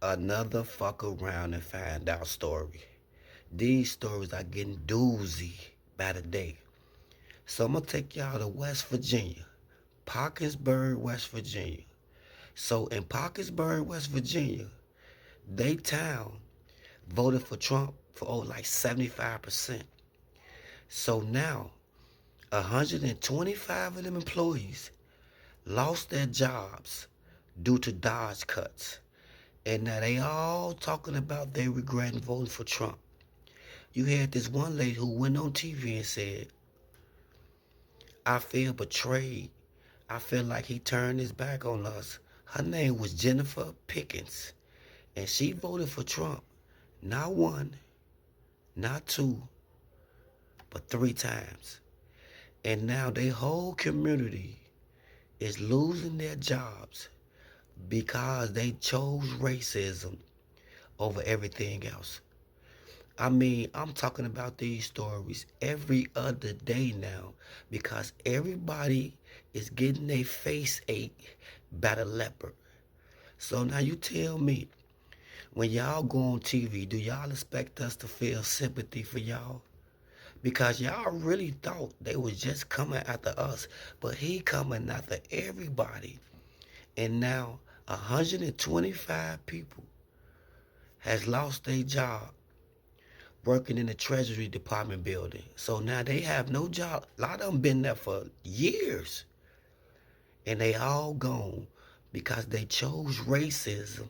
Another fuck around and find out story. These stories are getting doozy by the day. So I'm gonna take y'all to West Virginia, Parkersburg, West Virginia. So in Parkersburg, West Virginia, they town voted for Trump for over like 75%. So now 125 of them employees lost their jobs due to Dodge cuts. And now they all talking about they regretting voting for Trump. You had this one lady who went on TV and said, I feel betrayed. I feel like he turned his back on us. Her name was Jennifer Pickens. And she voted for Trump. Not one, not two, but three times. And now their whole community is losing their jobs because they chose racism over everything else. I mean, I'm talking about these stories every other day now because everybody is getting their face ache by the leopard. So now you tell me, when y'all go on TV, do y'all expect us to feel sympathy for y'all? Because y'all really thought they was just coming after us, but he coming after everybody. And now 125 people has lost their job working in the Treasury Department building. So now they have no job. A lot of them been there for years. And they all gone because they chose racism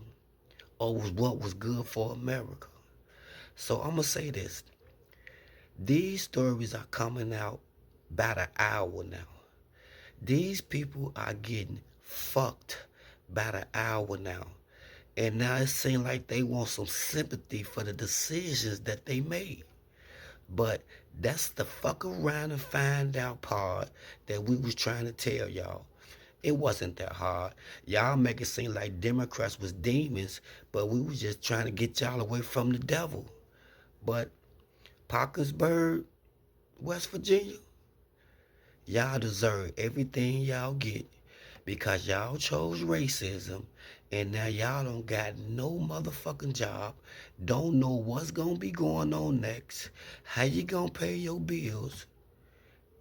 over what was good for America. So I'm going to say this. These stories are coming out by the hour now. These people are getting fucked by the hour now. And now it seems like they want some sympathy for the decisions that they made. But that's the fuck around and find out part that we was trying to tell y'all. It wasn't that hard. Y'all make it seem like Democrats was demons, but we was just trying to get y'all away from the devil. But Parkersburg, West Virginia, y'all deserve everything y'all get because y'all chose racism and now y'all don't got no motherfucking job, don't know what's gonna be going on next, how you gonna pay your bills,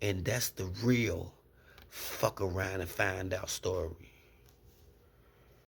and that's the real fuck around and find out story.